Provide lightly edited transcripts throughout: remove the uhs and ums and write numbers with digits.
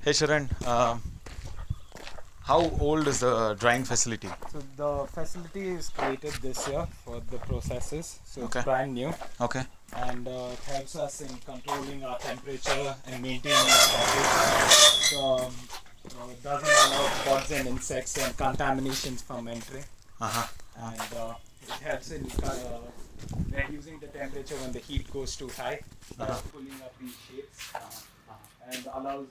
Hey Sharan, how old is the drying facility? So the facility is created this year for the processes, so it's Okay. brand new, Okay. and it helps us in controlling our temperature and maintaining our coffee. So it doesn't allow bugs and insects and contaminations from entering, Uh-huh. and it helps in reducing the temperature when the heat goes too high, pulling up these shades. And allows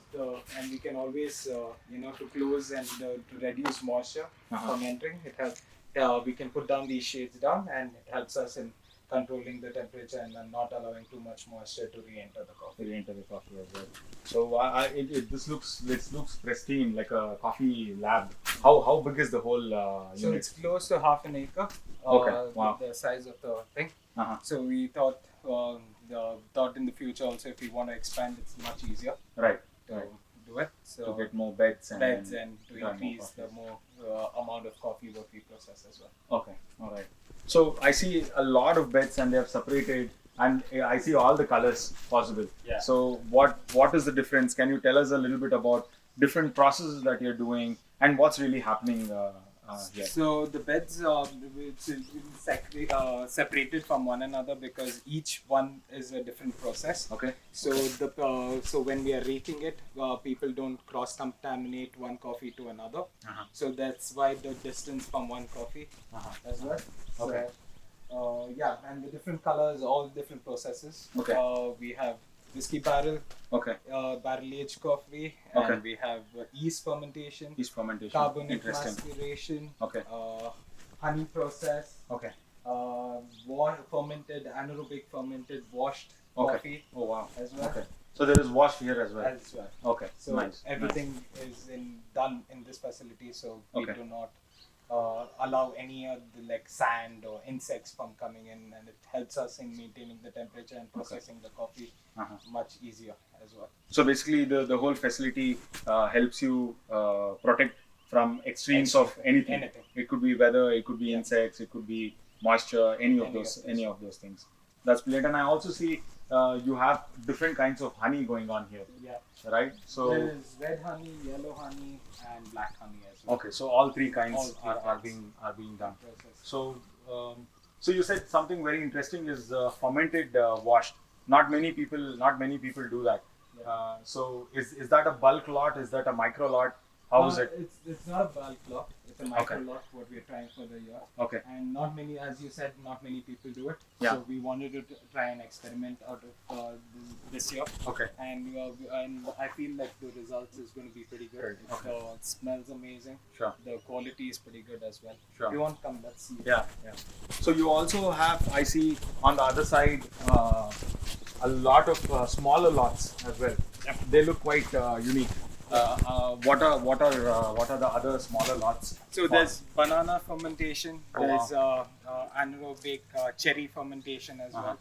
and we can always to close and to reduce moisture from entering. It helps. We can put down these shades down, and it helps us in controlling the temperature and then not allowing too much moisture to re-enter the coffee. Re-enter the coffee as well. So this looks pristine, like a coffee lab. How big is the whole So unit? it's close to half an acre. Okay, wow. The size of the thing. Uh-huh. So we thought in the future also, if we want to expand, it's much easier Right. to Right. do it. So To get more beds and beds and to dry more increase the coffees. more amount of coffee what we process as well. Okay, all right. So I see a lot of beds and they have separated, and I see all the colors possible. Yeah. So what is the difference? Can you tell us a little bit about different processes that you're doing and what's really happening here? So the beds are separated from one another because each one is a different process. Okay. So so when we are raking it, people don't cross contaminate one coffee to another. So that's why the distance from one coffee as well. So, Okay. yeah, and the different colors, all different processes. Okay. We have whiskey barrel, Okay. barrel aged coffee, Okay. and we have yeast fermentation, Yeast fermentation. carbonate Interesting. maceration, Okay. honey process, Okay. fermented, anaerobic fermented, washed Okay. coffee Oh wow. as well. Okay. So there is wash here as well. As well. Okay. So nice. everything is done in this facility, so we Okay. do not allow any of the like sand or insects from coming in, and it helps us in maintaining the temperature and processing the coffee Uh-huh. much easier as well. So basically, the whole facility helps you protect from extremes of anything. Anything. It could be weather, it could be Yeah. insects, it could be moisture, any of those things. That's brilliant. And I also see you have different kinds of honey going on here, Yeah. right? So There is red honey, yellow honey, and black honey as well. okay, so all three kinds All three are kinds. being done. Process. So so you said something very interesting is fermented washed. Not many people do that. Yeah. So is that a bulk lot? Is that a micro lot? How is it? It's not a bulk lot. It's a micro Okay. lot. What we're trying for the year, Okay. and not many, as you said, not many people do it. Yeah. So we wanted to try and experiment out of this year, Okay. and I feel like the results is going to be pretty good. Okay. It smells amazing. Sure. The quality is pretty good as well. Sure. If you want, come, let's see. Yeah. Yeah. So you also have, I see on the other side, a lot of smaller lots as well. Yep. They look quite unique. What are the other smaller lots? So for? there's banana fermentation. Oh, There's anaerobic cherry fermentation as well.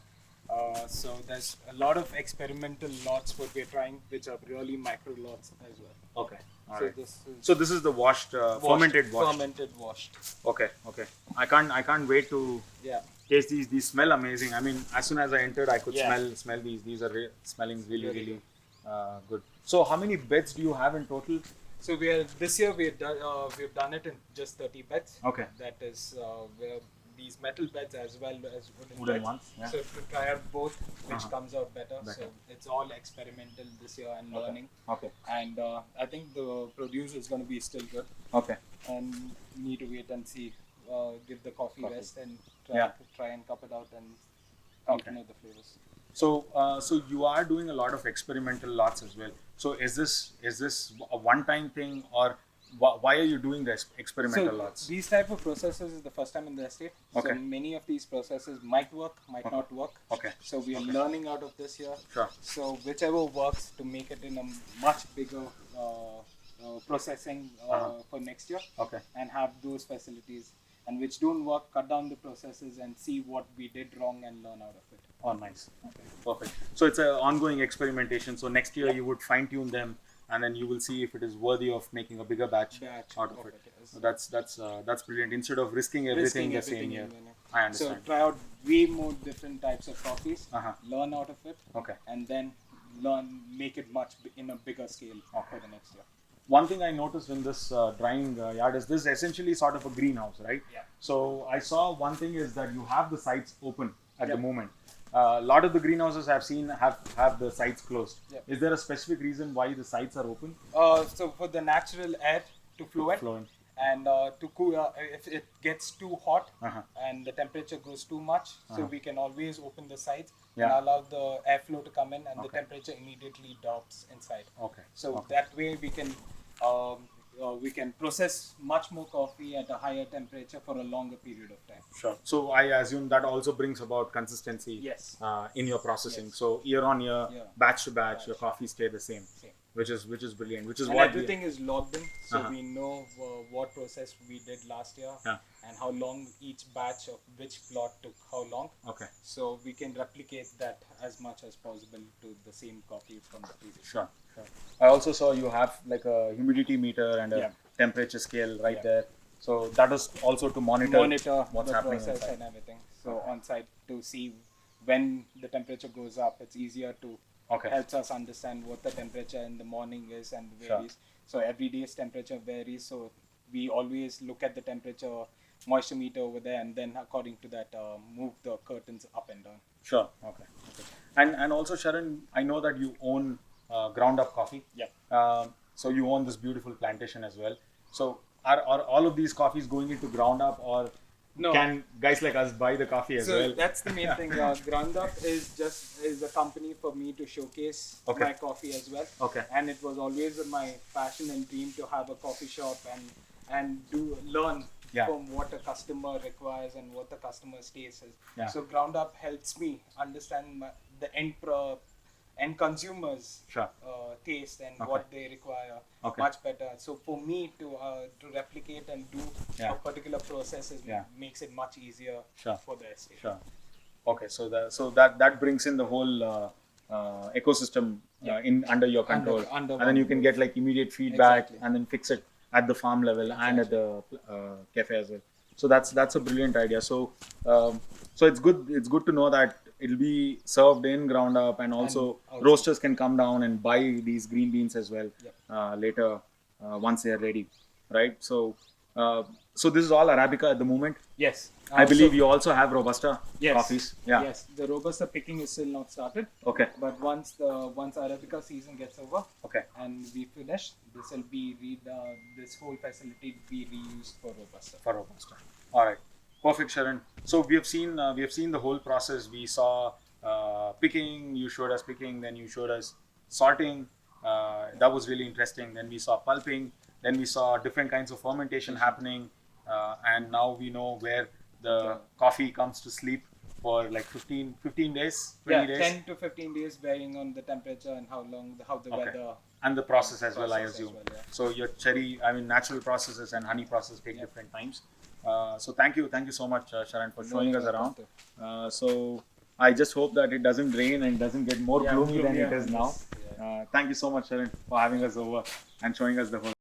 So there's a lot of experimental lots what we're trying, which are really micro lots as well. Okay. All So right. this is So this is the washed, fermented washed. Fermented washed. Okay. Okay. I can't wait to Yeah. taste these. These smell amazing. I mean, as soon as I entered, I could Yeah. smell these. These are smelling really Really really good. So how many beds do you have in total? So this year we've done it in just 30 beds. Okay. That is where these metal beds as well as Wooden beds. ones, yeah. So to try out both, which Uh-huh. comes out better. Better. So it's all experimental this year and learning. Okay. And I think the produce is going to be still good. Okay. And we need to wait and see. Give the coffee rest and Yeah. try and cup it out and come Okay. to know the flavors. So so you are doing a lot of experimental lots as well. So is this a one-time thing, or why are you doing this experimental lots? These type of processes is the first time in the estate. Okay. So many of these processes might work, might not work. Okay. So we are learning out of this here. Sure. So whichever works to make it in a much bigger processing for next year, Okay. and have those facilities. And which don't work, cut down the processes and see what we did wrong and learn out of it. Oh, nice. Okay. Perfect. So it's an ongoing experimentation. So next year you would fine tune them, and then you will see if it is worthy of making a bigger batch out of it. yes. So that's brilliant. Instead of risking everything the same year. I understand. So try out way more different types of coffees, Uh-huh. learn out of it, Okay. and then make it in a bigger scale for the next year. One thing I noticed in this drying yard is this is essentially sort of a greenhouse, right? Yeah. So I saw one thing is that you have the sides open at the Yep. moment. A lot of the greenhouses I've seen have the sides closed. Yep. Is there a specific reason why the sides are open? So for the natural air to flow in, Flowing. and to cool, if it gets too hot Uh-huh. and the temperature goes too much, so Uh-huh. we can always open the sides Yeah. and allow the airflow to come in, and the Okay. temperature immediately drops inside. Okay. So Okay. that way we can process much more coffee at a higher temperature for a longer period of time. Sure. So I assume that also brings about consistency Yes. in your processing. Yes. So year on year, Yeah. batch to batch, your coffee stay the same, Same. which is brilliant. Which is And what everything is logged in, so Uh-huh. we know what process we did last year Yeah. and how long each batch of which plot took how long. Okay. So we can replicate that as much as possible to the same coffee from the previous. Sure. I also saw you have like a humidity meter and a Yeah. temperature scale right Yeah. there. So that is also to monitor what's the happening process inside. and everything. So on site to see when the temperature goes up, it's easier to Okay. helps us understand what the temperature in the morning is and Sure. varies. So every day's temperature varies. So we always look at the temperature moisture meter over there, and then according to that, move the curtains up and down. Sure. Okay. And also Sharon, I know that you own ground up coffee. Yeah. So you own this beautiful plantation as well. So are all of these coffees going into ground up, or No. can guys like us buy the coffee as So well? that's the main thing. Ground Up is a company for me to showcase Okay. my coffee as well. Okay. And it was always my passion and dream to have a coffee shop and learn Yeah. from what a customer requires and what the customer's taste is. Yeah. So Ground Up helps me understand the end consumers Sure. taste and Okay. what they require Okay. much better. So for me to replicate and do Yeah. a particular process Yeah. makes it much easier Sure. for the estate. Sure. Okay. So that brings in the whole ecosystem in under your control, under and then you one can roof. get like immediate feedback Exactly. and then fix it at the farm level and at the cafe as well. So that's a brilliant idea. So so it's good to know that it'll be served in ground up, and also outside. roasters can come down and buy these green beans as well Yep. later once they are ready, right? So so this is all Arabica at the moment. Yes. I believe you also have Robusta Yes. coffees. Yeah. Yes. The Robusta picking is still not started, Okay. but once Arabica season gets over Okay. and we finish, this will be this whole facility will be reused for Robusta. For Robusta. All right. Perfect, Sharon. So we have seen the whole process. We saw picking. You showed us picking. Then you showed us sorting. That was really interesting. Then we saw pulping. Then we saw different kinds of fermentation happening. And now we know where the coffee comes to sleep for like 15 days, 20 days. 10 to 15 days, varying on the temperature and how the Okay. weather. And the process as well, I Process as assume. well, yeah. So your natural processes and honey process take different times. So thank you so much, Sharon, for showing us around. So I just hope that it doesn't rain and doesn't get more gloomy than it is now. Yes, Thank you so much, Sharon, for having us over and showing us the whole